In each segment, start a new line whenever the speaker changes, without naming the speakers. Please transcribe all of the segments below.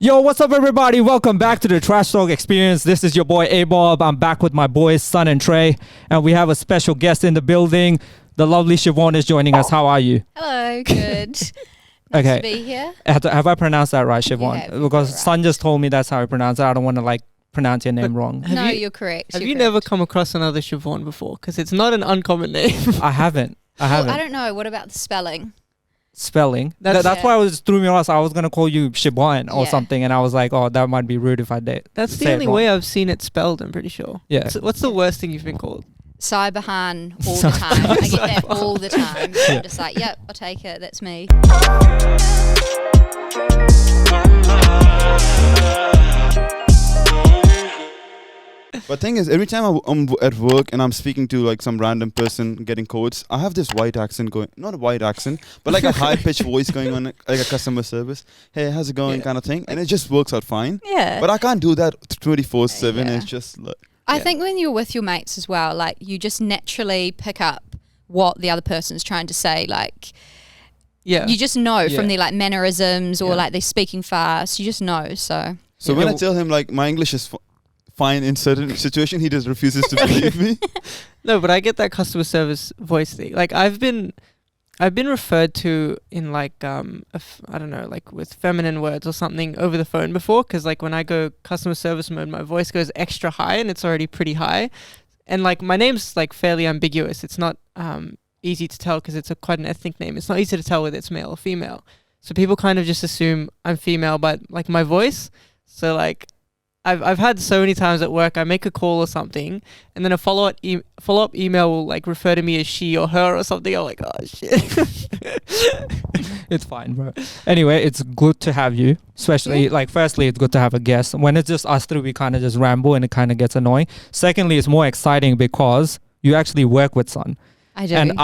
Yo, what's up, everybody? Welcome back to the Trash Talk Experience. This is your boy Abob. I'm back with my boys, Son and Trey, and we have a special guest in the building. The lovely Siobhan is joining us. How are you?
Hello, good. Nice to be here.
Have I pronounced that right, Siobhan?
Yeah,
because
right.
Son just told me that's how I pronounce it. I don't want to pronounce your name wrong.
No, you're correct.
Have you never come across another Siobhan before? Because it's not an uncommon name.
I haven't.
Well, I don't know. What about the spelling?
Spelling. That's why it was threw me off. I was gonna call you Siobhan or something, and I was like, oh, that might be rude if I did.
That's the only way I've seen it spelled. I'm pretty sure.
Yeah.
So what's the worst thing you've been called?
Siobhan all the time. I get that all the time. So I'm just like, yep, I'll take it. That's me.
But the thing is, every time I'm at work and I'm speaking to some random person getting codes, I have this white accent going, not a white accent, but a high-pitched voice going on, like a customer service. Hey, how's it going, kind of thing. And it just works out fine.
Yeah.
But I can't do that 24/7. It's just
I think when you're with your mates as well, you just naturally pick up what the other person's trying to say. You just know from their mannerisms or they're speaking fast. You just know. So
when I tell him my English is fine in certain situation, he just refuses to believe me.
No, but I get that customer service voice thing. I've been referred to in I don't know, with feminine words or something over the phone before, because when I go customer service mode, my voice goes extra high and it's already pretty high, and my name's fairly ambiguous. It's not easy to tell because it's quite an ethnic name. It's not easy to tell whether it's male or female, so people kind of just assume I'm female, but my voice. So I've had so many times at work, I make a call or something, and then a follow-up email will refer to me as she or her or something. I'm like, oh shit.
It's fine, bro. Anyway, it's good to have you. Especially, firstly, it's good to have a guest. When it's just us three, we kind of just ramble and it kind of gets annoying. Secondly, it's more exciting because you actually work with Son.
I do.
And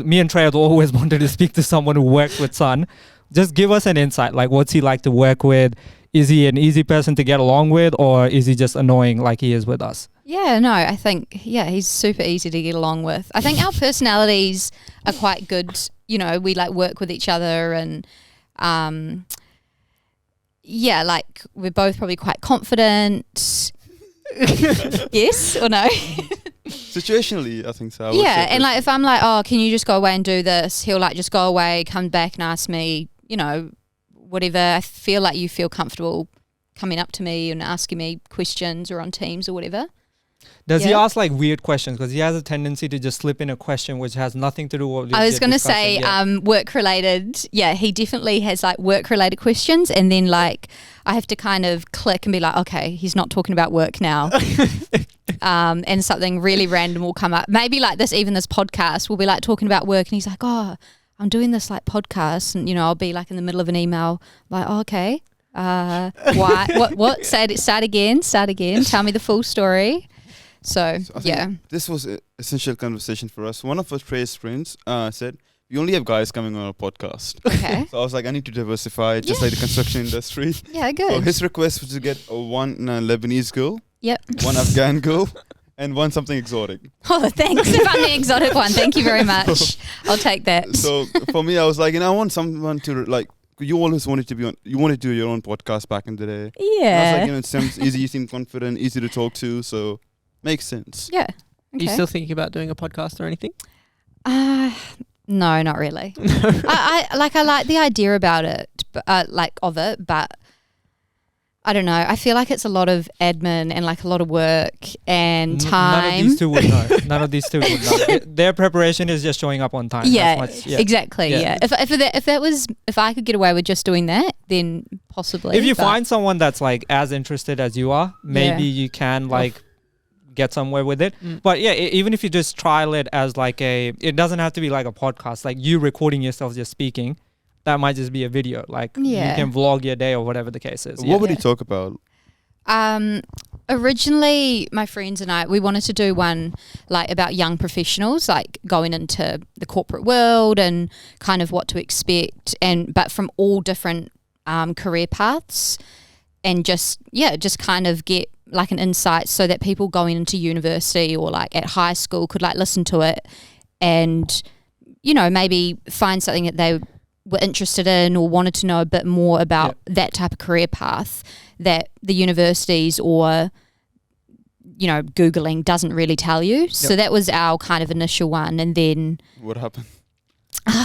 me and Trey have always wanted to speak to someone who works with Son. Just give us an insight. What's he like to work with? Is he an easy person to get along with, or is he just annoying like he is with us?
Yeah, no, I think, he's super easy to get along with. I think our personalities are quite good. You know, we work with each other and, we're both probably quite confident. Yes or no?
Situationally, I think so.
And if I'm oh, can you just go away and do this? He'll just go away, come back and ask me, whatever. I feel like you feel comfortable coming up to me and asking me questions or on Teams or whatever.
Does he ask weird questions? Because he has a tendency to just slip in a question which has nothing to do with
I was going to say work related. Yeah, he definitely has work related questions, and then I have to kind of click and be okay, he's not talking about work now. And something really random will come up. Maybe this podcast will be talking about work, and he's oh, I'm doing this podcast, and I'll be in the middle of an email, oh, okay, why? What? Start again. Tell me the full story. So
this was an essential conversation for us. One of our Trey's friends said, we only have guys coming on our podcast.
Okay.
So I was I need to diversify, just like the construction industry.
Yeah, good.
So his request was to get one Lebanese girl,
yep,
one Afghan girl, and one something exotic.
Oh, thanks. If I'm the exotic one, thank you very much. I'll take that.
So for me, I was I want someone to you always wanted to be on. You wanted to do your own podcast back in the day.
Yeah.
And I was it seems easy. You seem confident, easy to talk to. So makes sense.
Yeah.
Okay. Are you still thinking about doing a podcast or anything?
No, not really. I like the idea about it, of it, but I don't know. I feel it's a lot of admin and a lot of work and time.
None of these two would know. Their preparation is just showing up on time.
Yeah, exactly. Yeah. If I could get away with just doing that, then possibly.
If you find someone that's as interested as you are, maybe you can get somewhere with it. But even if you just trial it as it doesn't have to be a podcast, you recording yourself just speaking. That might just be a video. You can vlog your day or whatever the case is.
What would you talk about?
Originally, my friends and I, we wanted to do one about young professionals, going into the corporate world and kind of what to expect, but from all different career paths, and just kind of get an insight so that people going into university or at high school could listen to it and maybe find something that they were interested in or wanted to know a bit more about that type of career path that the universities or, you know, Googling doesn't really tell you. So that was our kind of initial one. And then
What happened?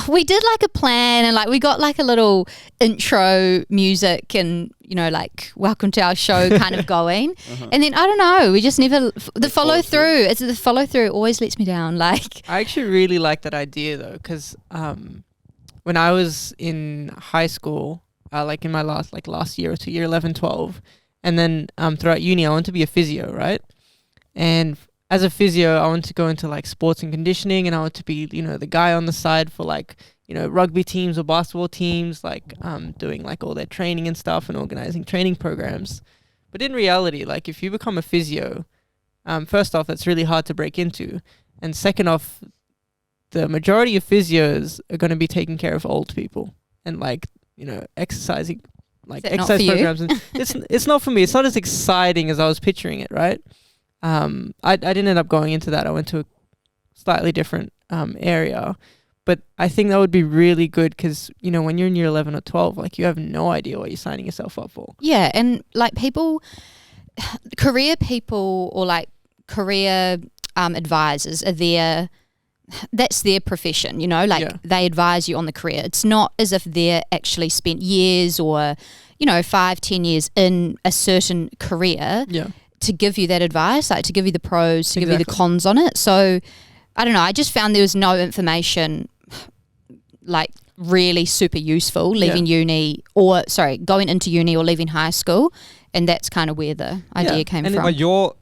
we did like a plan, and like we got like a little intro music and, you know, like welcome to our show kind of going. And then I don't know, we just never the follow through. It's the follow through always lets me down. Like
I actually really like that idea though, because when I was in high school, like in my last year or two, year 11, 12, and then throughout uni, I wanted to be a physio, right? And as a physio, I want to go into like sports and conditioning, and I want to be, you know, the guy on the side for like, you know, rugby teams or basketball teams, like doing like all their training and stuff and organizing training programs. But in reality, like if you become a physio, first off, that's really hard to break into. And second off, the majority of physios are going to be taking care of old people and like, you know, exercising, like exercise programs. And it's not for me. It's not as exciting as I was picturing it, right? I didn't end up going into that. I went to a slightly different area, but I think that would be really good because, you know, when you're in year 11 or 12, like you have no idea what you're signing yourself up for.
Yeah, and like career people or like career advisors are there. That's their profession, you know, like they advise you on the career. It's not as if they're actually spent years or, you know, 5-10 years in a certain career. To give you that advice, like to give you the pros, to give you the cons on it. So I don't know, I just found there was no information like really super useful leaving uni going into uni or leaving high school, and that's kind of where the idea came from.
But your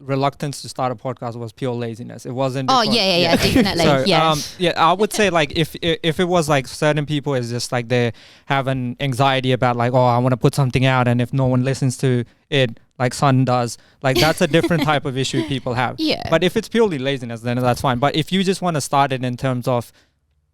reluctance to start a podcast was pure laziness. It wasn't
definitely.
So I would say like if it was like certain people, it's just like they have an anxiety about like, oh, I want to put something out, and if no one listens to it, like Sun does, like that's a different type of issue people have. But if it's purely laziness, then that's fine. But if you just want to start it in terms of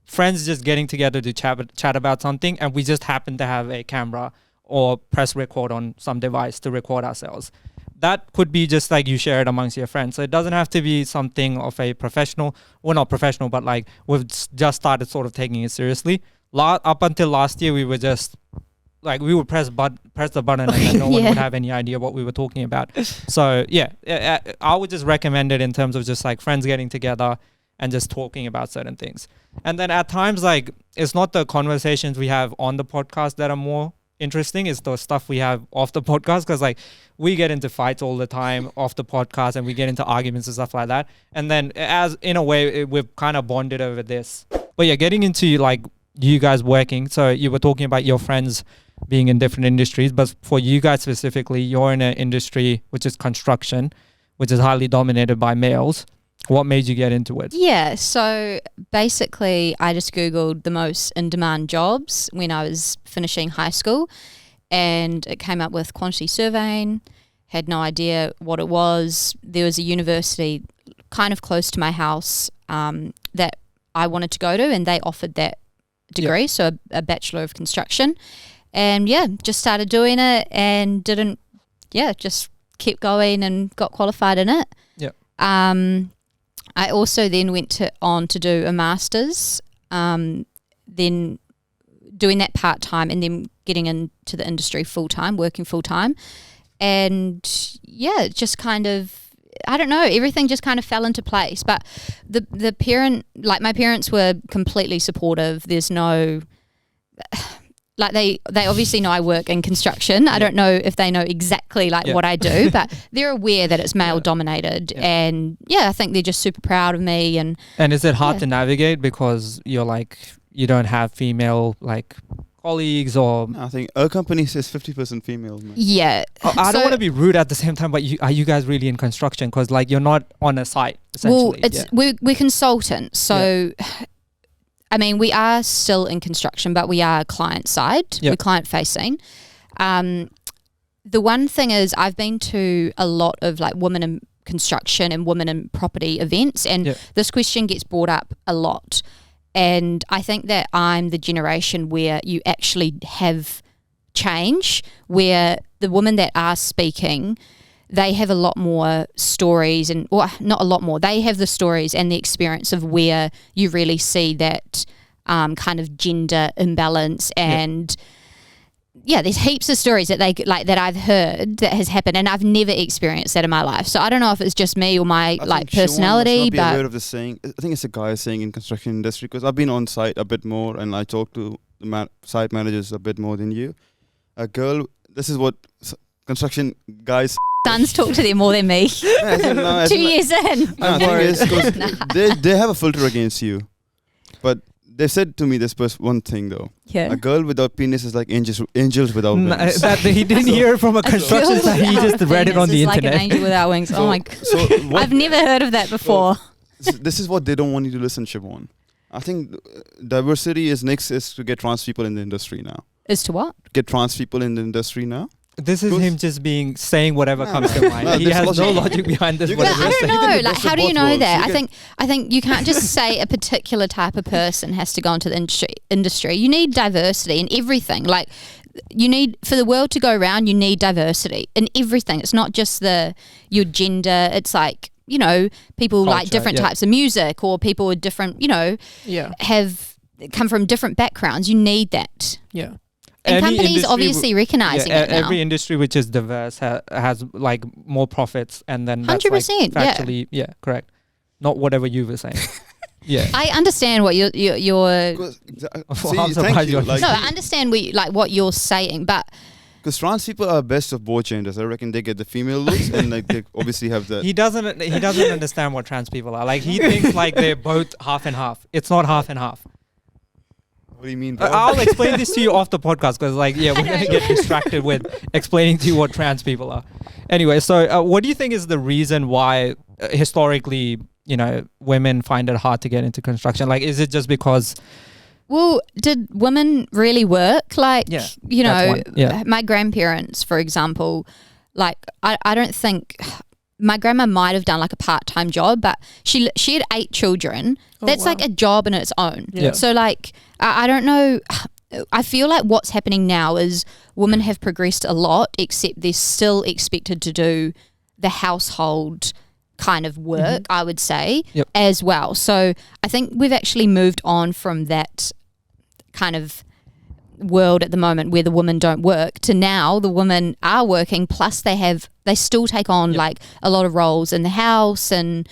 friends just getting together to chat about something, and we just happen to have a camera or press record on some device to record ourselves, that could be just like you share it amongst your friends. So it doesn't have to be something of a professional, well, not professional, but like we've just started sort of taking it seriously. Up until last year, we were just like, we would press the button and then no one would have any idea what we were talking about. So I would just recommend it in terms of just like friends getting together and just talking about certain things. And then at times, like, it's not the conversations we have on the podcast that are more interesting, it's the stuff we have off the podcast, because like we get into fights all the time off the podcast, and we get into arguments and stuff like that. And then as in a way we've kind of bonded over this. But yeah, getting into like you guys working, so you were talking about your friends being in different industries, but for you guys specifically, you're in an industry which is construction, which is highly dominated by males. What made you get into it? Yeah,
so basically I just Googled the most in-demand jobs when I was finishing high school, and it came up with quantity surveying. Had no idea what it was. There was a university kind of close to my house that I wanted to go to, and they offered that degree, so a Bachelor of Construction. And just started doing it and just kept going and got qualified in it. I also then went on to do a master's, then doing that part-time, and then getting into the industry full-time, working full-time. And just kind of, I don't know, everything just kind of fell into place. But the parent, like my parents were completely supportive. There's no... Like they obviously know I work in construction. I don't know if they know exactly like what I do, but they're aware that it's male dominated. And I think they're just super proud of me. And
is it hard to navigate because you're like, you don't have female like colleagues or?
No, I think our company says 50% female. Man.
Yeah.
I don't want to be rude at the same time, but are you guys really in construction? Because like you're not on a site essentially.
Well, we're consultants. So I mean, we are still in construction, but we are client side. We're client facing. The one thing is I've been to a lot of like women in construction and women in property events, and this question gets brought up a lot. And I think that I'm the generation where you actually have change, where the women that are speaking, they have a lot more stories, not a lot more. They have the stories and the experience of where you really see that kind of gender imbalance and there's heaps of stories that that I've heard that has happened, and I've never experienced that in my life. So I don't know if it's just me or my personality.
Siobhan must not be aware of the saying. I think it's a guy saying in construction industry, because I've been on site a bit more and I talk to the site managers a bit more than you. A girl, this is what construction guys.
Sons talk to them more than me. 2 years in.
They have a filter against you, but they said to me this one thing though.
Yeah.
A girl without penis is like angels without wings.
He didn't hear it from a construction site. He just read it on the internet.
Like an angel without wings. Oh my god. I've never heard of that before.
This is what they don't want you to listen, Siobhan. I think diversity is next is to get trans people in the industry now.
Is to what?
Get trans people in the industry now.
This is him just saying whatever comes to mind. He has no logic behind this.
But I don't know. Like, how do you know that? I think you can't just say a particular type of person has to go into the industry. You need diversity in everything. Like, you need, for the world to go round, you need diversity in everything. It's not just your gender. It's like, you know, people
Culture,
like different types of music, or people with different, you know, have come from different backgrounds. You need that.
Yeah.
And companies obviously recognizing it now.
Every industry which is diverse has like more profits, and then
100%.
That's like factually, correct. Not whatever you were saying.
I understand what you're.
I'm surprised you're
like,
no, I understand what you're saying, but
because trans people are best of both genders. I reckon they get the female looks, and like they obviously have the.
He doesn't understand what trans people are. Like, he thinks like they're both half and half. It's not half and half.
What do you mean, bro?
I'll explain this to you off the podcast, because we're going to get distracted with explaining to you what trans people are. Anyway, so what do you think is the reason why historically, you know, women find it hard to get into construction? Like, is it just because...
Well, did women really work? Like, you know, my grandparents, for example, like, I don't think... My grandma might have done like a part-time job, but she had 8 children. That's like a job in its own.
Yeah.
So like, I don't know. I feel like what's happening now is women have progressed a lot, except they're still expected to do the household kind of work, I would say, as well. So I think we've actually moved on from that kind of world at the moment where the women don't work to now the women are working, plus they still take on like a lot of roles in the house, and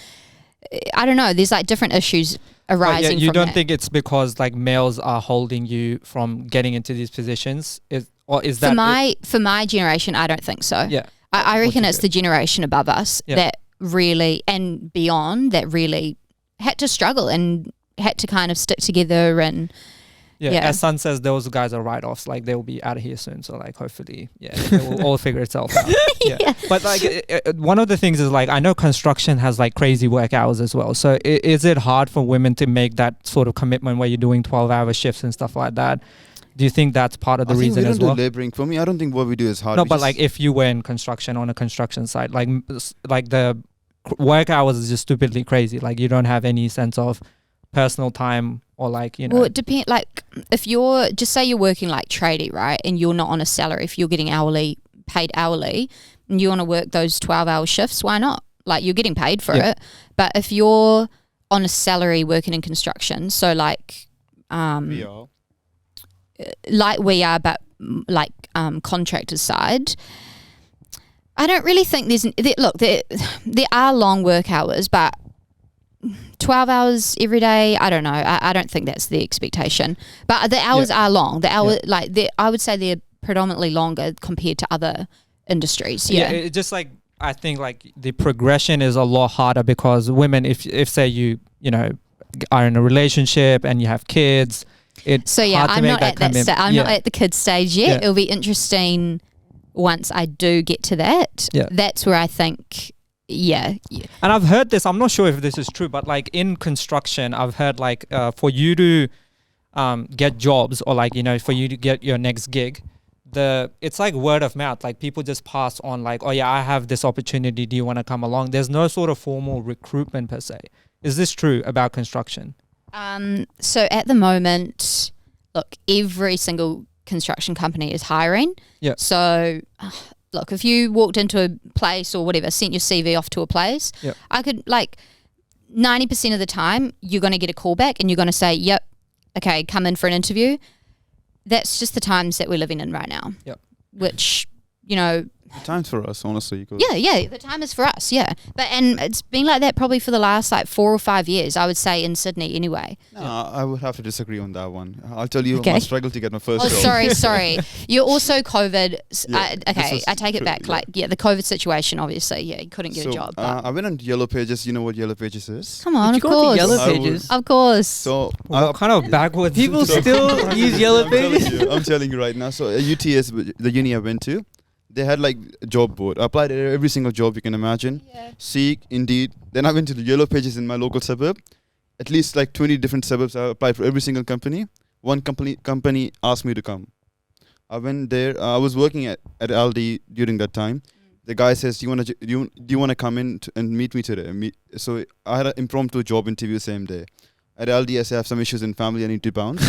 I don't know, there's like different issues arising from
you don't
that.
think it's because like males are holding you from getting into these positions, is that
for my generation? I don't think so. I reckon it's the generation above us that really, and beyond, that really had to struggle and had to kind of stick together. And as Sun says, those guys are write-offs. Like, they will be out of here soon. So, like, hopefully, it will all figure itself out. But, like, one of the things is, like, I know construction has, like, crazy work hours as well. So, is it hard for women to make that sort of commitment where you're doing 12-hour shifts and stuff like that? Do you think that's part of the reason as well?
I think we don't do laboring. For me, I don't think what we do is hard.
No, but, like, if you were in construction on a construction site, like the work hours is just stupidly crazy. Like, you don't have any sense of personal time, or like, you know.
Well, it depends. Like, if you're, just say you're working like tradie, right, and you're not on a salary, if you're getting paid hourly, and you want to work those 12-hour shifts, why not? Like, you're getting paid for it. But if you're on a salary working in construction, so like
we are.
Like we are, but like contractors side, I don't really think there are long work hours, but 12 hours every day, I don't know. I don't think that's the expectation. But the hours are long. The hour, I would say they're predominantly longer compared to other industries.
It's just like, I think like the progression is a lot harder because women, if say you know, are in a relationship and you have kids, it's hard to
I'm
make
not
that
at that
commitment.
I'm not at the kids stage yet. It'll be interesting once I do get to that. That's where I think. And
I've heard this, I'm not sure if this is true, but like in construction, I've heard like for you to get jobs, or like, you know, for you to get your next gig, it's like word of mouth. Like, people just pass on like, oh yeah, I have this opportunity, do you want to come along? There's no sort of formal recruitment per se. Is this true about construction?
So at the moment, look, every single construction company is hiring. So look, if you walked into a place or whatever, sent your CV off to a place, I could, like, 90% of the time, you're going to get a call back and you're going to say, yep, okay, come in for an interview. That's just the times that we're living in right now.
Yep.
Which, you know,
The time's for us, honestly.
yeah, the time is for us, yeah. And it's been like that probably for the last like 4 or 5 years, I would say, in Sydney anyway.
No, I would have to disagree on that one. I'll tell you
Okay.
my struggle to get my first
Oh,
job.
sorry. You're also COVID.
Yeah,
Okay,
this was
I take it
true,
back.
yeah.
Like, yeah, the COVID situation, obviously, yeah, you couldn't get a job. But
I went on Yellow Pages. You know what Yellow Pages is?
come on,
Did
of
you go
course.
to Yellow
I would-
Pages?
Of course.
So
What kind of backwards?
People still use Yellow Pages?
I'm telling you right now. So UTS, the uni I went to, they had like a job board. I applied at every single job you can imagine.
Yeah.
Seek, Indeed. Then I went to the Yellow Pages in my local suburb. At least like 20 different suburbs. I applied for every single company. One company asked me to come. I went there. I was working at Aldi during that time. The guy says, "Do you want to come in and meet me today?" So I had an impromptu job interview same day. At Aldi, I say I have some issues in family. I need to bounce.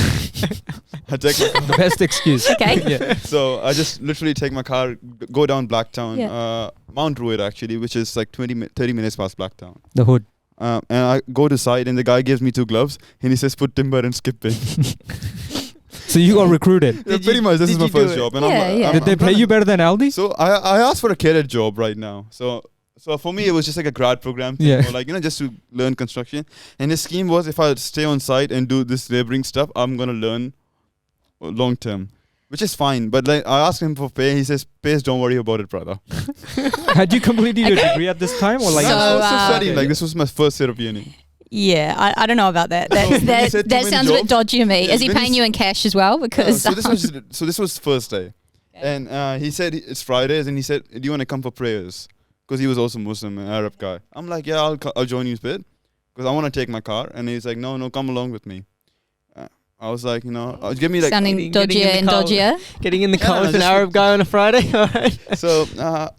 I take my
The best excuse.
Okay.
Yeah.
So I just literally take my car, go down Blacktown,
Yeah.
Mount Druitt actually, which is like 30 minutes past Blacktown.
The hood.
And I go to site and the guy gives me 2 gloves and he says, "Put timber and skip in."
So you got recruited.
Pretty much, this is
did
my
you do
first
it?
job. And
Yeah, yeah.
Did they pay you better than Aldi?
So I asked for a career job right now. So for me, it was just like a grad program thing,
Yeah.
or like, just to learn construction. And his scheme was if I stay on site and do this laboring stuff, I'm going to learn long term, which is fine. But like I asked him for pay. He says, "Pays, don't worry about it, brother."
Had you completed your degree at this time, or like?
So,
I was still studying.
okay.
Like this was my first year of uni.
Yeah, I don't know about that.
So when he said too
That
many
sounds a bit
jobs-
dodgy to me.
Yeah,
Is he
when
paying
he's-
you in cash as well? Because
So this was first day, and he said it's Fridays, and he said, "Do you want to come for prayers?" Because he was also Muslim, an Arab guy. I'm like, "Yeah, I'll join you a bit," because I want to take my car. And he's like, "No, come along with me." I was like, give me like.
sounding
getting
dodgier
in
and
the car.
dodgier.
Getting in the
Yeah,
car
no,
with an
just-
Arab guy on a Friday? Alright.
So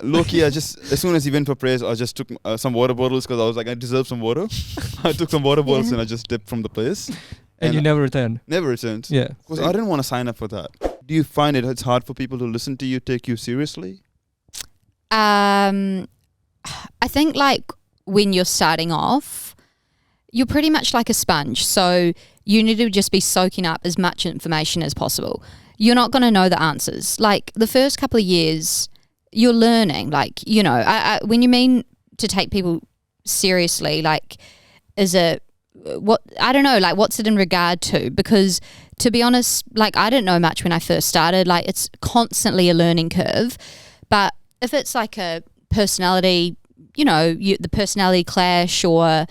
low-key, I just as soon as he went for prayers, I just took some water bottles because I was like, I deserve some water. I took some water bottles
Yeah.
and I just dipped from the place.
And you never returned.
Never returned.
Yeah.
Because I didn't want to sign up for that. Do you find it's hard for people to listen to you, take you seriously?
I think like when you're starting off, you're pretty much like a sponge. So you need to just be soaking up as much information as possible. You're not going to know the answers. Like the first couple of years, you're learning. Like, when you mean to take people seriously, like, is it what I don't know, like what's it in regard to? Because to be honest, like I didn't know much when I first started. Like it's constantly a learning curve. But if it's like a personality, the personality clash, or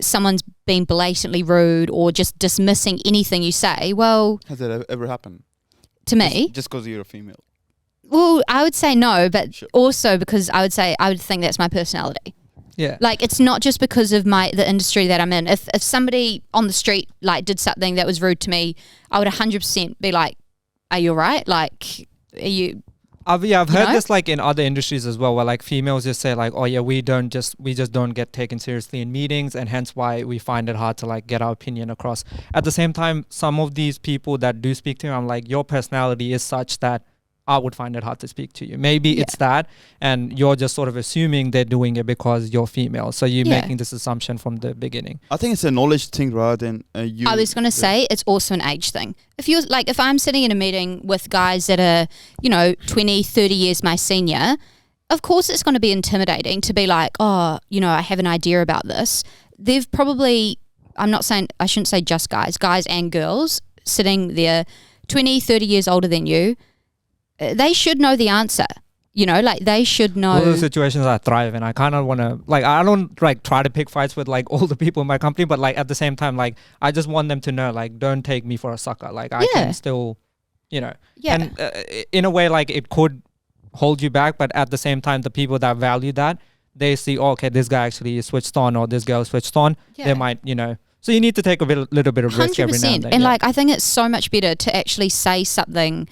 someone's been blatantly rude or just dismissing anything you say, well,
Has that ever happened?
to me,
Just because you're a female.
well, I would say no, but
Sure.
also because I would think that's my personality.
Yeah.
Like it's not just because of the industry that I'm in. If somebody on the street like did something that was rude to me, I would 100% be like, "Are you alright? Like, are you?"
I've
You
heard
know?
this like in other industries as well, where like females just say like, "Oh yeah, we just don't get taken seriously in meetings, and hence why we find it hard to like get our opinion across." At the same time, some of these people that do speak to me, I'm like, your personality is such that I would find it hard to speak to you. Maybe it's that, and you're just sort of assuming they're doing it because you're female, so you're
Yeah.
making this assumption from the beginning.
I think it's a knowledge thing rather than you.
I was going to say it's also an age thing. If I'm sitting in a meeting with guys that are, 20, 30 years my senior, of course it's going to be intimidating to be like, "Oh, I have an idea about this." They've probably, I shouldn't say just guys and girls sitting there 20, 30 years older than you. They should know the answer. Like they should know.
All the situations I thrive in, I kind of want to, like, I don't like try to pick fights with like all the people in my company, but like at the same time, like I just want them to know, like, don't take me for a sucker. Like I
Yeah.
can still,
Yeah.
and in a way, like it could hold you back, but at the same time, the people that value that, they see, oh, okay, this guy actually is switched on, or this girl switched on.
Yeah.
They might, so you need to take a little bit of risk every now and then.
And
yeah.
like I think it's so much better to actually say something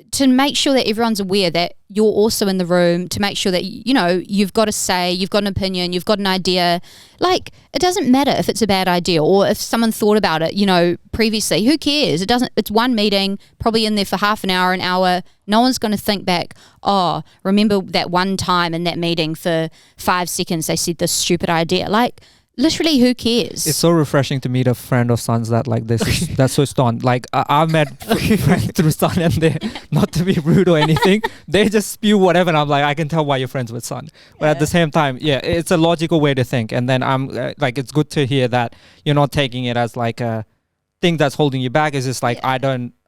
to make sure that everyone's aware that you're also in the room, to make sure that you've got a say, you've got an opinion, you've got an idea. Like it doesn't matter if it's a bad idea or if someone thought about it previously. Who cares? It's one meeting, probably in there for half an hour. No one's going to think back, "Oh, remember that one time in that meeting for 5 seconds they said this stupid idea." Like literally, who cares?
It's so refreshing to meet a friend of Sun's that like this is, that's so stunned. Like I've met friends through Sun, and they, not to be rude or anything, they just spew whatever, and I'm like, I can tell why you're friends with Sun. But at the same time, yeah, it's a logical way to think. And then I'm like, it's good to hear that you're not taking it as like a thing that's holding you back. It's just like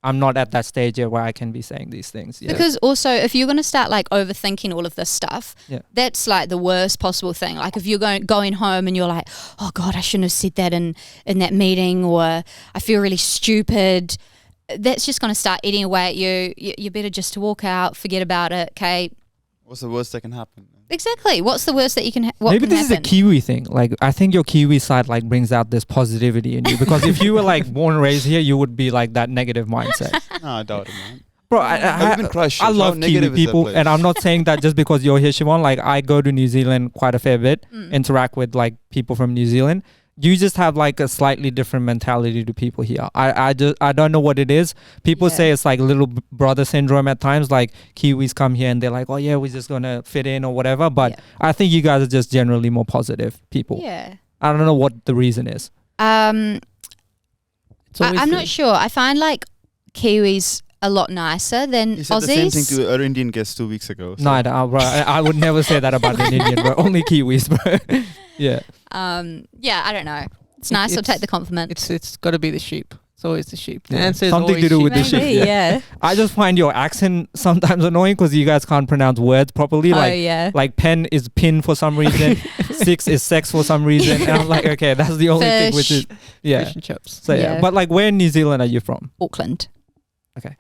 I'm not at that stage yet where I can be saying these things. Yeah.
Because also, if you're going to start like overthinking all of this stuff, that's like the worst possible thing. Like if you're going home and you're like, oh God, I shouldn't have said that in that meeting, or I feel really stupid. That's just going to start eating away at you. You better just to walk out, forget about it. Okay.
What's the worst that can happen?
Exactly. What's the worst that you can?
Maybe this is a Kiwi thing. Like I think your Kiwi side like brings out this positivity in you, because if you were like born and raised here, you would be like that negative mindset.
No, I doubt it, man.
Bro, I love Kiwi people, and I'm not saying that just because you're here, Siobhan. Like I go to New Zealand quite a fair bit, interact with like people from New Zealand. You just have like a slightly different mentality to people here. I don't know what it is. People say it's like little brother syndrome at times. Like Kiwis come here and they're like, oh yeah, we're just gonna fit in or whatever. But I think you guys are just generally more positive people.
Yeah.
I don't know what the reason is.
I'm not sure. I find like Kiwis a lot nicer than
He said
Aussies.
the same thing to our Indian guest 2 weeks ago. So.
No, bro, I would never say that about an Indian, bro. Only Kiwis, bro. Yeah.
Yeah, I don't know. It's nice. I'll take the compliment.
It's got to be the sheep. It's always the sheep. The
Yeah.
answer is
Something
always
to do with the
Maybe,
sheep.
yeah.
I just find your accent sometimes annoying because you guys can't pronounce words properly. Like pen is pin for some reason, 6 is sex for some reason, and I'm like, okay, that's the only thing which is
fish and chips.
So yeah, but like, where in New Zealand are you from?
Auckland.
Okay,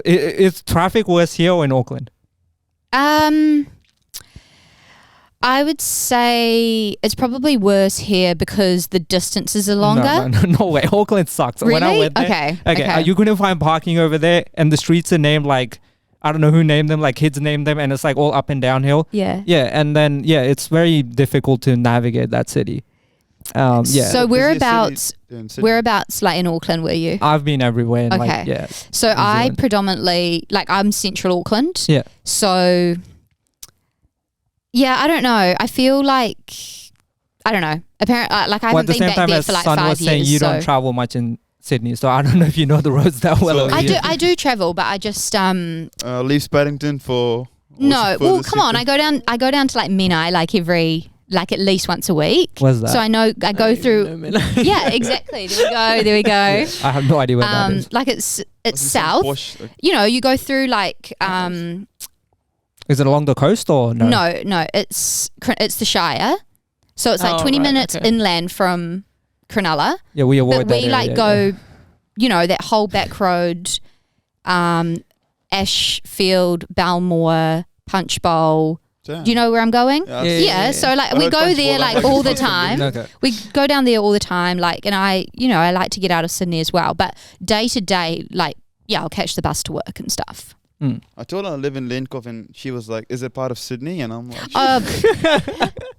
is traffic worse here or in Auckland?
I would say it's probably worse here because the distances are longer.
No way. Auckland sucks.
Really?
When I went there, okay. Are you going to find parking over there? And the streets are named like, I don't know who named them, like kids named them, and it's like all up and downhill.
Yeah.
Yeah, and then it's very difficult to navigate that city. Yeah.
So whereabouts like in Auckland were you?
I've been everywhere.
Okay. So I predominantly, like I'm central Auckland.
Yeah.
So yeah, I don't know. I feel like, I don't know. Apparently, like I haven't been back there for like 5 years.
Was saying you don't travel much in Sydney, so I don't know if you know the roads that well.
I do travel, but I just
leave Paddington for
no. Well, come on. I go down to like Menai like at least once a week.
What's that?
So I know I go through. Yeah, exactly. There we go.
I have no idea what that is.
Like it's south.
Posh,
you know, you go through like
Is it along the coast or no?
No, it's the Shire. So it's like 20 minutes inland from Cronulla.
Yeah, we avoid
that. But we like go, you know, that whole back road, Ashfield, Balmore, Punch Bowl.
Damn.
Do you know where I'm going?
Yeah.
So like we go there like all the time.
Okay.
We go down there all the time. Like, and I like to get out of Sydney as well. But day to day, like, yeah, I'll catch the bus to work and stuff.
I told her I live in Lane Cove, and she was like, "Is it part of Sydney?" And I'm like,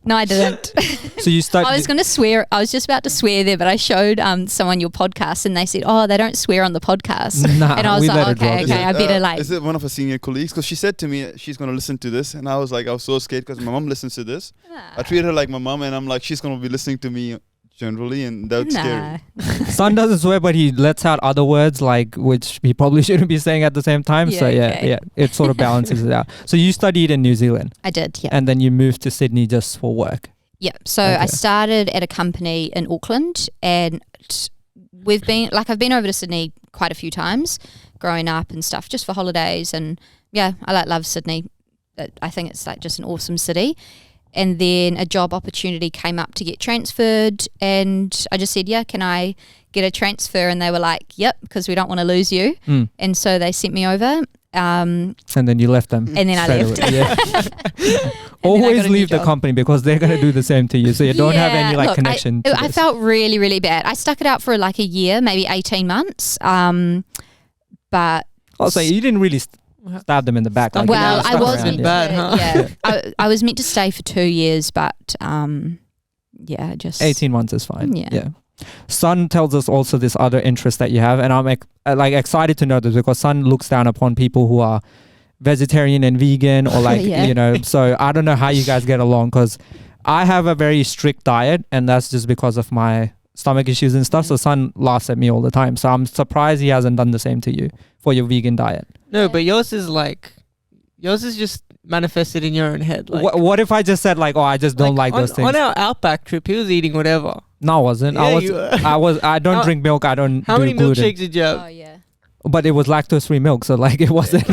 "No, I didn't."
So you started.
I was going to swear. I was just about to swear there, but I showed someone your podcast, and they said, "Oh, they don't swear on the podcast."
Nah,
and I was like, "Okay, I better like."
Is it one of her senior colleagues? Because she said to me she's going to listen to this, and I was like, I was so scared because my mom listens to this. I treat her like my mom, and I'm like, she's going to be listening to me generally, and that's scary.
Son doesn't swear, but he lets out other words like which he probably shouldn't be saying at the same time. So it sort of balances it out. So you studied in New Zealand.
I did, yeah.
And then you moved to Sydney just for work.
Yeah. So I started at a company in Auckland, and I've been over to Sydney quite a few times growing up and stuff, just for holidays. And yeah, I love Sydney. I think it's like just an awesome city. And then a job opportunity came up to get transferred, and I just said, yeah, can I get a transfer? And they were like, yep, because we don't want to lose you. And so they sent me over.
And then you left them.
And then I left.
Yeah. Always leave the company because they're going to do the same to you. So you don't have any connection.
I felt really, really bad. I stuck it out for like a year, maybe 18 months. But
also, you didn't really stab them in the back.
Like, well, I was meant
bad, huh?
Yeah, I was meant to stay for 2 years, but just
18 months is fine.
Yeah.
Sun tells us also this other interest that you have, and I'm excited to know this because Sun looks down upon people who are vegetarian and vegan or you know. So I don't know how you guys get along because I have a very strict diet, and that's just because of my stomach issues and stuff. So son laughs at me all the time. So I'm surprised he hasn't done the same to you for your vegan diet.
No, but yours is just manifested in your own head. Like,
What if I just said like, oh, I just don't like those things?
On our Outback trip, he was eating whatever.
No, I wasn't.
Yeah,
I don't drink milk. I don't
How
do
many
gluten.
milkshakes did you have?
Oh yeah.
But it was lactose-free milk, so like it wasn't.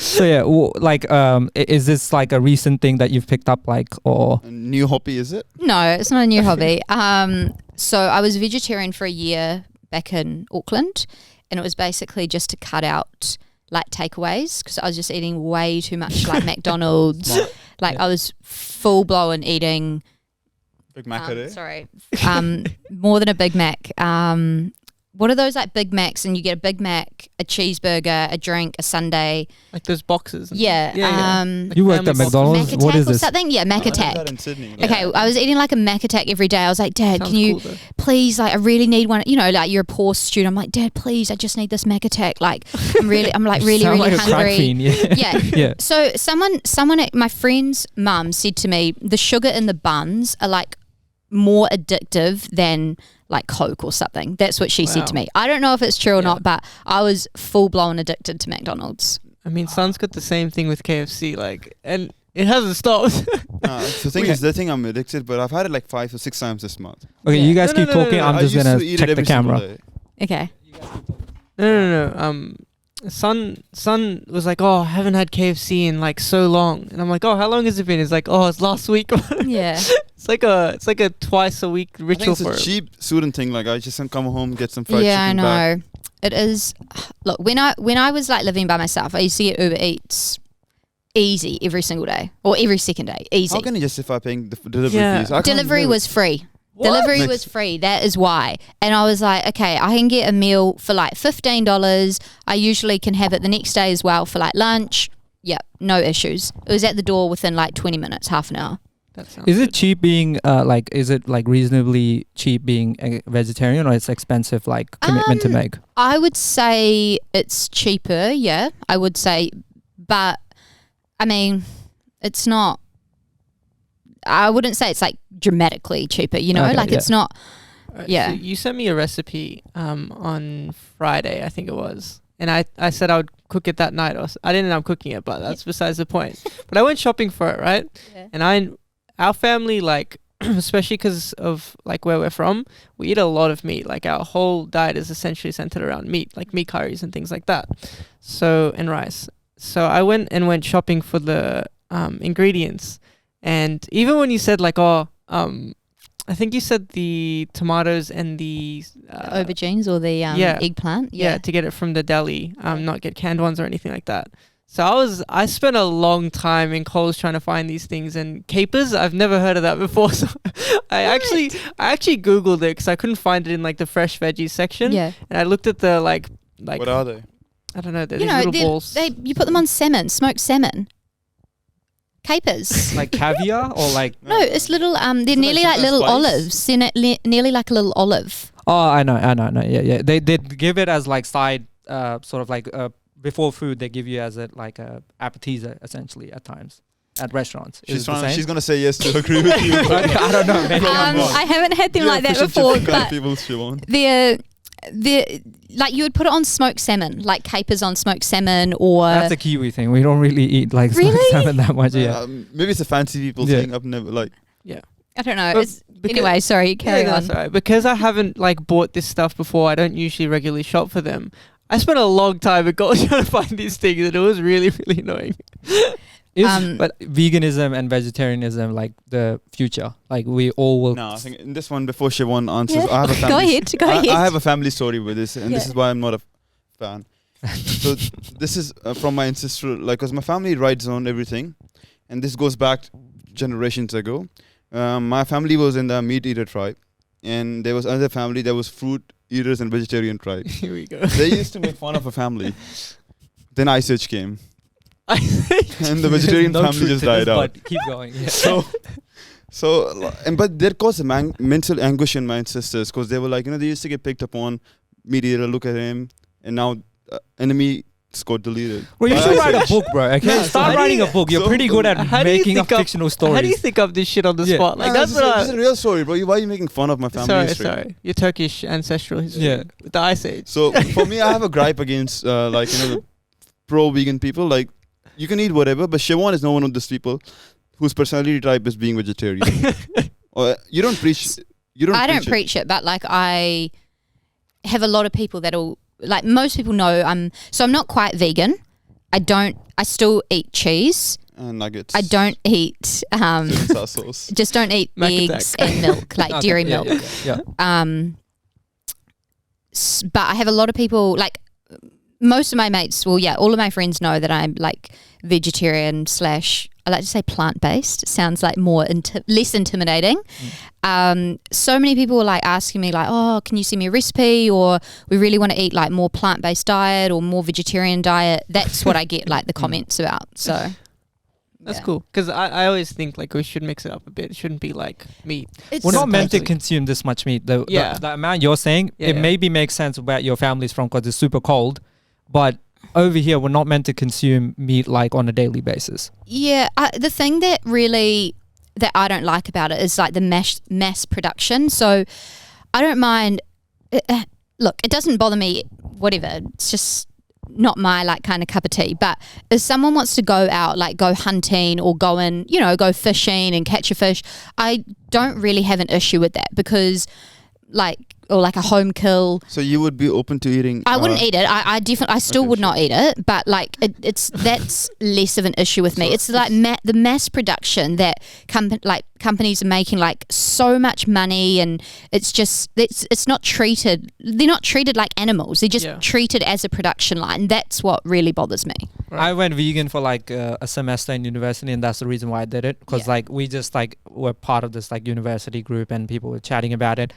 So yeah, is this like a recent thing that you've picked up, like, or
A new hobby, is it?
No, it's not a new hobby. So I was vegetarian for a year back in Auckland, and it was basically just to cut out like takeaways because I was just eating way too much like McDonald's. I was full blown eating.
Big Mac a day?
Sorry, more than a Big Mac. What are those like Big Macs? And you get a Big Mac, a cheeseburger, a drink, a sundae.
Like those boxes.
Yeah.
Like
you worked at
family
McDonald's?
Mac
What
Attack
is
or
this?
something? Yeah, Mac
I heard
Attack.
that in Sydney.
Okay, I was eating like a Mac Attack every day. I was like, Dad,
Sounds
can you
cool, though.
please, like, I really need one. You know, like you're a poor student. I'm like, Dad, please, I just need this Mac Attack. Like, I'm really
Sound
really
like a crack
hungry.
fiend, yeah.
Yeah.
Yeah.
So someone at my friend's mum said to me, the sugar in the buns are like more addictive than like Coke or something. That's what she said to
Wow.
me. I don't know if it's true or
Yeah.
not, but I was full blown addicted to McDonald's.
I mean, son's got the same thing with KFC, like, and it hasn't stopped.
The thing is, they think I'm addicted, but I've had it like 5 or 6 times this month.
Okay,
Yeah.
you guys
No,
keep
no, no,
talking.
no,
I'm
I
just
used
gonna
to eat it
check the
every single
camera.
day.
Okay.
No. Son was like, oh, I haven't had KFC in like so long, and I'm like, oh, how long has it been? It's like, oh, it's last week.
Yeah.
It's like a twice a week
I
ritual
think
for
it's a
him.
cheap student thing. Like I just come home, get some fried
Yeah, I
chicken
know.
back.
It is. Look, when I was like living by myself, I used to get Uber Eats easy every single day or every second day. Easy.
How can you justify paying the delivery
Yeah.
fees? I can't
Delivery
live-
was free.
What?
Delivery
Next-
was free. That is why. And I was like, okay, I can get a meal for like $15. I usually can have it the next day as well for like lunch. Yep, no issues. It was at the door within like 20 minutes, half an hour.
That sounds
Is it
good.
cheap being is it like reasonably cheap being a vegetarian, or it's expensive like commitment to make?
I would say it's cheaper, yeah, I would say. But, I mean, it's not, I wouldn't say it's like dramatically cheaper, you know?
Okay,
like
yeah.
it's not, yeah.
So you sent me a recipe on Friday, I think it was. And I said I would cook it that night. I didn't end up cooking it, but that's besides the point. But I went shopping for it, right?
Yeah.
And our family, like, especially because of like where we're from, we eat a lot of meat. Like our whole diet is essentially centered around meat, like meat curries and things like that. So, and rice. So I went shopping for the ingredients. And even when you said like, I think you said the tomatoes and the
Aubergines or the
yeah.
eggplant.
yeah, to get it from the deli, not get canned ones or anything like that. So I spent a long time in Coles trying to find these things, and capers, I've never heard of that before. So I actually Googled it because I couldn't find it in like the fresh veggies section.
Yeah.
And I looked at the like
What are they?
I don't know, they're
You
these
know,
little balls.
you put them on salmon, smoked salmon. Capers.
Like caviar or like?
No, it's little, they're
like
nearly like
some
little
spice?
olives. They're nearly like a little olive.
Oh, I know. Yeah. They give it as like side, sort of like before food. They give you as a like a appetizer essentially at times at restaurants. Is
She's
it the same?
she's gonna say yes to agree with you.
I don't know. Maybe I'm wrong.
I haven't had them
You're
like that
official
before,
chicken kind of
but
people, Siobhan.
they're like you would put it on smoked salmon, like capers on smoked salmon, or
That's a Kiwi thing. We don't really eat like smoked
Really?
salmon that much. Yeah.
Maybe it's a fancy people
Yeah.
thing. I've never like.
I don't know.
But
It's,
because-
anyway, sorry, carry
Yeah,
on.
that's all right. Because I haven't like bought this stuff before, I don't usually regularly shop for them. I spent a long time at Gold trying to find these things, and it was really, really annoying.
Is but veganism and vegetarianism like the future? Like we all will.
No, I think in this one before Siobhan answers,
Yeah.
I have a
Go
family.
ahead, go ahead.
I have a family story with this, and this
Yeah.
is why I'm not a fan. So this is from my ancestral, like, because my family rides on everything, and this goes back generations ago. My family was in the meat eater tribe, and there was another family that was fruit eaters and vegetarian tribe.
Here we go.
They used to make fun of a family. Then Ice Age came, and the vegetarian
No
family
truth
just
to this,
died out.
But keep going. Yeah.
But there caused a mental anguish in my ancestors, because they were like, they used to get picked up on, meat eater, look at him, and now enemy just got deleted.
Well, you
By
should write a
accident.
book, bro. Okay,
No, so
start
how
writing
do
a book. You're
so-
pretty good at
How do you
making up
think
fictional
How do you
stories.
think of this shit on the
Yeah.
spot? Like
No,
that's
this, is,
what
this is a real story, bro. Why are you making fun of my family history?
Sorry. Your Turkish ancestral history.
Yeah.
With the Ice Age.
So for me, I have a gripe against like the pro-vegan people. Like you can eat whatever, but Siobhan is not one of those people whose personality type is being vegetarian. Or you don't preach.
I don't preach it, but like I have a lot of people that'll like most people know I'm not quite vegan. I still eat cheese.
And nuggets.
I don't eat
Sweet and sour sauce.
just don't eat
Mac
eggs
attack.
and milk, like
Okay,
dairy
yeah,
milk.
Yeah.
But I have a lot of people like most of my mates, well, yeah, all of my friends know that I'm like vegetarian / I like to say plant-based. It sounds like more less intimidating. So many people were like asking me like, oh, can you send me a recipe? Or we really want to eat like more plant-based diet or more vegetarian diet. That's what I get like the comments about. So
That's
yeah.
cool. Because I always think like we should mix it up a bit. It shouldn't be like meat.
It's
We're not meant to
Exactly.
consume this much meat.
Yeah.
The amount you're saying,
Yeah,
it
yeah.
maybe makes sense where your family's from because it's super cold. But over here, we're not meant to consume meat like on a daily basis.
Yeah, the thing that I don't like about it is like the mass production. So I don't mind. Look, it doesn't bother me. Whatever. It's just not my like kind of cup of tea. But if someone wants to go out, like go hunting or go fishing and catch a fish, I don't really have an issue with that because or like a home kill.
So you would be open to eating?
I wouldn't eat it. I definitely, I still
Okay,
would
sure.
not eat it. But like, that's less of an issue with me.
So
It's like the mass production that companies are making like so much money, and it's just it's not treated. They're not treated like animals. They're just
Yeah.
treated as a production line. That's what really bothers me.
I went vegan for like a semester in university, and that's the reason why I did it. Because
Yeah.
like we just like were part of this like university group, and people were chatting about it.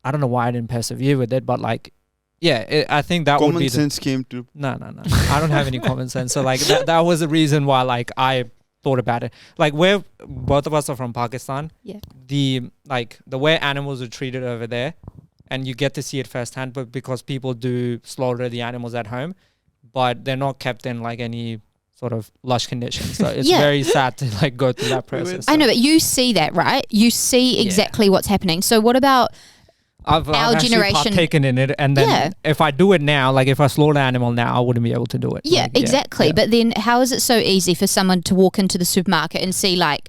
I don't know why I didn't persevere with it, but like, yeah, I think that would
Common
be
sense came to.
No. I don't have any common sense. So like that was the reason why like I thought about it. Like where both of us are from Pakistan.
Yeah.
The way animals are treated over there, and you get to see it firsthand. But because people do slaughter the animals at home, but they're not kept in like any sort of lush conditions. So it's
Yeah.
very sad to like go through that process.
I know, but you see that, right? You see exactly what's happening. So what about
I've
our
actually
generation-
partaken in it, and then
Yeah.
if I do it now, like if I slaughter an animal now, I wouldn't be able to do it.
Yeah,
Like,
exactly.
yeah.
But then how is it so easy for someone to walk into the supermarket and see like,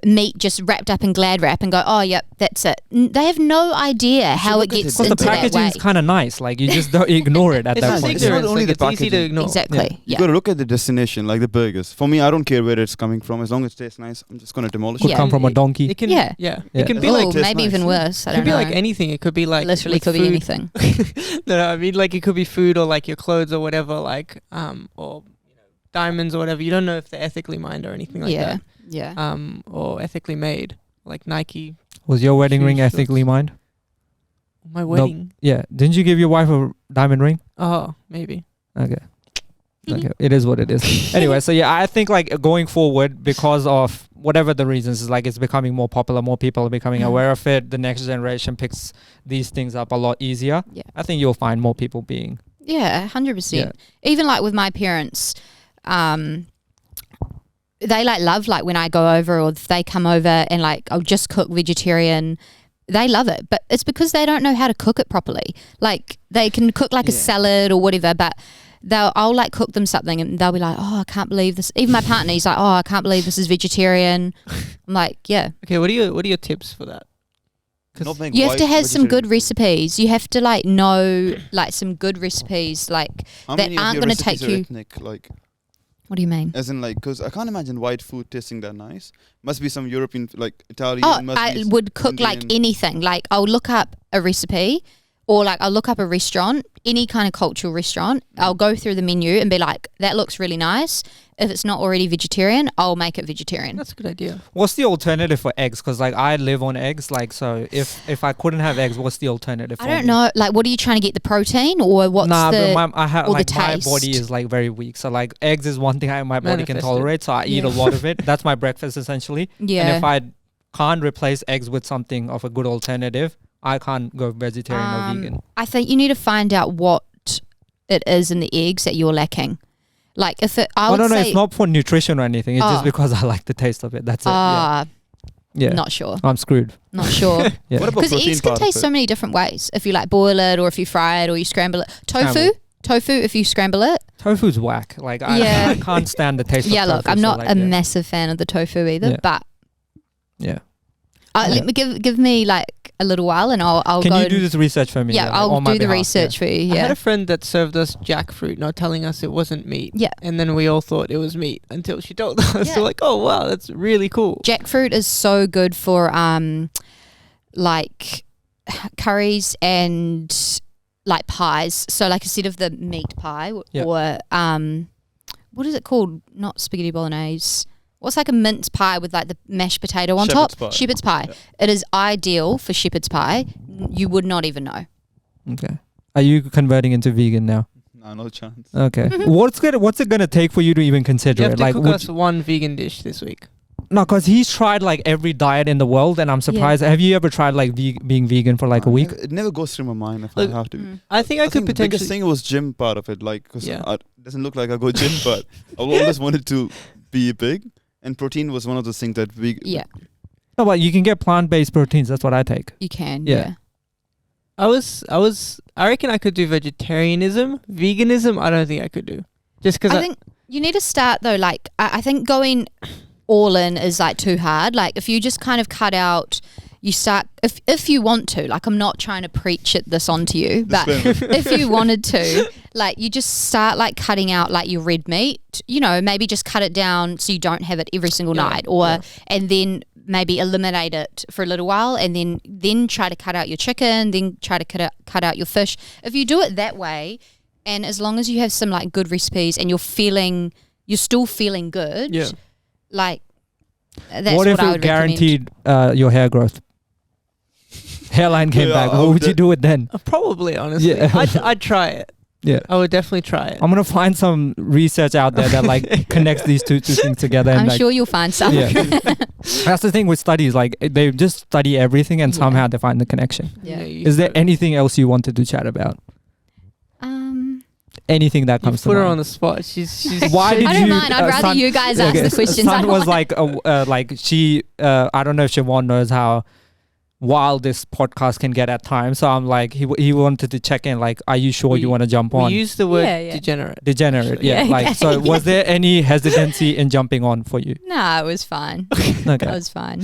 meat just wrapped up in Glad wrap and go, oh, yep, that's it. They have no idea how it
look at
gets
it.
Because the
into that
packaging
way.
is kind of nice. Like you just don't ignore it at
It's
that
just
point.
It's not
ignorance.
only
Like,
the
it's easy to
packaging.
ignore.
Exactly.
You
Yeah.
got to look at the destination, like the burgers. For me, I don't care where it's coming from. As long as it tastes nice, I'm just going to demolish
Could
Yeah.
come from a donkey.
It can.
Yeah.
Yeah.
Yeah.
It can be
Oh,
like.
tastes
maybe
nice,
even
yeah.
worse. I
It
don't
could be
know.
like anything. It could be like
Literally
with
could be
food.
anything.
No, I mean like it could be food or like your clothes or whatever, like or diamonds or whatever. You don't know if they're ethically mined or anything like
Yeah.
that.
Yeah.
Or ethically made, like Nike.
Was your wedding ring
Shoes,
ethically mined?
My wedding.
Yeah. Didn't you give your wife a diamond ring?
Oh, maybe.
Okay. Okay. It is what it is. Anyway, so yeah, I think like going forward, because of whatever the reasons, is like it's becoming more popular, more people are becoming aware of it. The next generation picks these things up a lot easier.
Yeah.
I think you'll find more people being.
Yeah, 100%.
Yeah.
Even like with my parents, they like love like when I go over or if they come over and like I'll just cook vegetarian. They love it, but it's because they don't know how to cook it properly. Like they can cook like a salad or whatever, but I'll like cook them something and they'll be like, oh, I can't believe this. Even my partner, he's like, oh, I can't believe this is vegetarian. I'm like, yeah.
Okay, what are your tips for that?
Not being
You have to
white
have some good
vegetarian.
recipes. You have to like know like some good recipes like
How
that
many of
aren't
your
going to
recipes
take
are
you.
ethnic? Like,
What do you mean?
as in, like, because I can't imagine white food tasting that nice. Must be some European, like Italian.
Oh,
must
I
be
would cook like
Indian.
anything. Like I'll look up a recipe or like I'll look up a restaurant, any kind of cultural restaurant. I'll go through the menu and be like, that looks really nice. If it's not already vegetarian, I'll make it vegetarian.
That's a good idea.
What's the alternative for eggs? Because like I live on eggs. Like so, if I couldn't have eggs, what's the alternative?
I don't know. Like, what are you trying to get? The protein or what's
Nah,
the?
but I have
or the
like my
taste?
body is like very weak. So like eggs is one thing my body can
Manifested.
tolerate. So I eat a
Yeah.
lot of it. That's my breakfast essentially.
Yeah.
And if I can't replace eggs with something of a good alternative, I can't go vegetarian or vegan.
I think you need to find out what it is in the eggs that you're lacking. Like if it, I would
no,
say,
it's not for nutrition or anything. It's just because I like the taste of it. That's it. Yeah.
Not sure.
I'm screwed.
Not sure.
Yeah.
What about
Because
protein
eggs can
part
taste
of
so
it?
many different ways. If you like boil it, or if you fry it, or you scramble it. Tofu, if you scramble it.
Tofu's whack. Like I can't stand the taste.
Yeah,
of
look,
tofu,
I'm
so
not
like,
a massive fan of the tofu either,
Yeah.
but
Yeah.
let me give me like a little while, and I'll
Can
go.
you do this research for me?
Yeah,
like,
I'll
on my
do the
behalf?
research for you.
I had
Yeah,
a friend that served us jackfruit, not telling us it wasn't meat.
Yeah.
And then we all thought it was meat until she told us.
Yeah.
So like, oh wow, that's really cool.
jackfruit is so good for like curries and like pies. So like instead of the meat pie or what is it called? Not spaghetti bolognese. What's like a mince pie with like the mashed potato on
Shepherd's
top?
pie.
Shepherd's pie.
Yeah.
It is ideal for shepherd's pie. You would not even know.
Okay. Are you converting into vegan now?
Nah, no chance.
Okay. What's it gonna take for you to even consider
You have
it?
to
Like,
cook us one vegan dish this week.
no, because he's tried like every diet in the world, and I'm surprised. Have you ever tried like being vegan for like a week?
It never goes through my mind if
Look,
I have to.
I think I could
think the biggest
potentially.
thing was gym part of it, like, because
Yeah.
it doesn't look like I go gym, but I always wanted to be big, and protein was one of those things that we.
Yeah,
No, but you can get plant-based proteins. That's what I take.
you can.
Yeah.
Yeah.
I reckon I could do vegetarianism. Veganism, I don't think I could do. Just because
I think you need to start though. Like I think going all in is like too hard. Like if you just kind of cut out, you start if you want to. Like I'm not trying to preach this onto you, but if you wanted to, like you just start like cutting out like your red meat. You know, maybe just cut it down so you don't have it every single night, or and then maybe eliminate it for a little while, and then try to cut out your chicken, then try to cut out your fish. If you do it that way, and as long as you have some like good recipes and you're still feeling good,
Yeah.
like that's
What if
I
it
would
guaranteed your hair growth? Hairline came
Yeah,
back.
I
What
would
would you do it then?
Probably, honestly.
Yeah.
I'd try it.
Yeah.
I would definitely try it.
I'm gonna find some research out there that like connects these two things together.
recommend.
And
I'm
like,
sure you'll find some.
Yeah. That's the thing with studies. Like they just study everything and
Yeah.
somehow they find the connection.
Yeah.
Is there anything else you wanted to chat about? Anything that
You
comes to
put her
mind?
on the spot. She's
Why did
I don't
you?
mind. I'd rather
Sun-
you guys ask the questions. I
Sun
don't
was
want-
like she. I don't know if Siobhan knows how wild this podcast can get at times. So I'm like, he wanted to check in. Like, are you sure you want to jump
We
on?
use the word
Yeah.
degenerate.
Degenerate, yeah.
Yeah,
Like,
okay.
so was there any hesitancy in jumping on for you?
Nah, it was fine.
Okay,
It was fine.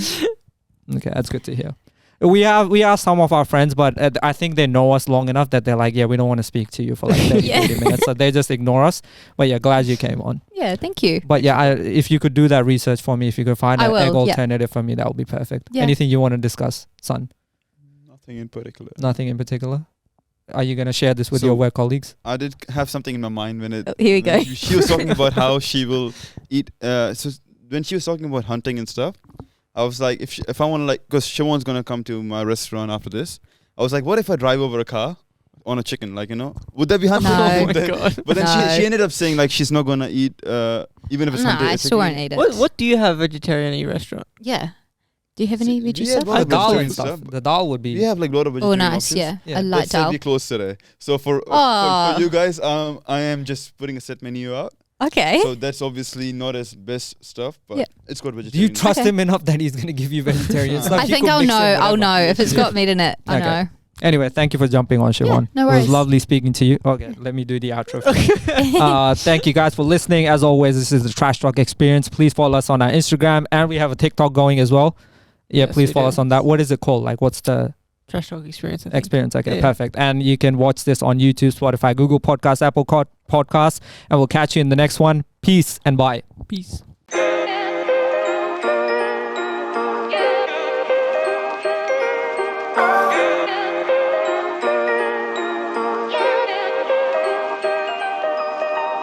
okay, that's good to hear. We are some of our friends, but I think they know us long enough that they're like, yeah, we don't want to speak to you for like 30,
Yeah.
40 minutes. So they just ignore us. But yeah, glad you came on.
Yeah, thank you.
But yeah, if you could do that research for me, if you could find
I
an
will,
egg
yeah.
alternative for me, that would be perfect.
Yeah.
Anything you want to discuss, son?
Nothing in particular.
Nothing in particular? Are you going to share this with
So-
your work colleagues?
I did have something in my mind when it.
Oh, here we
when
go.
She was talking about how she will eat. So when she was talking about hunting and stuff, I was like, if I want to like, because Siobhan's gonna come to my restaurant after this, I was like, what if I drive over a car on a chicken? Like, would that be hunting?
No.
Oh my
Then-
god.
But then
No.
she ended up saying like she's not gonna eat even if it's
Nah,
hunted.
I still won't eat it.
What do you have vegetarian in your restaurant?
Yeah. Do you have any veggie
Yeah,
stuff?
well,
The dal
vegetarian
and stuff.
stuff.
The dal would be.
We have like a lot of
Oh,
vegetarian
nice.
options.
Yeah.
Yeah.
I like
Let's say
dal.
we close today. So for
Aw.
you guys, I am just putting a set menu out.
Okay.
So that's obviously not as best stuff, but
Yeah.
it's got
Do
vegetarian.
you trust
Okay.
him enough that he's going to give you vegetarian stuff?
I
You
think
could
I'll
mix
know.
in
I'll
whatever.
know if it's got meat in it. I
Okay.
know.
Anyway, thank you for jumping on, Siobhan.
no
It
worries.
was lovely speaking to you. Okay, let me do the outro. Thank you guys for listening. As always, this is the Trash Talk Experience. Please follow us on our Instagram, and we have a TikTok going as well. Yeah,
Yes,
please
we
follow
do.
us on that. What is it called? Like, what's the
Trash talk experience. I think.
experience? Okay,
Yeah.
perfect. And you can watch this on YouTube, Spotify, Google Podcasts, Apple Podcasts, and we'll catch you in the next one. Peace and bye.
Peace.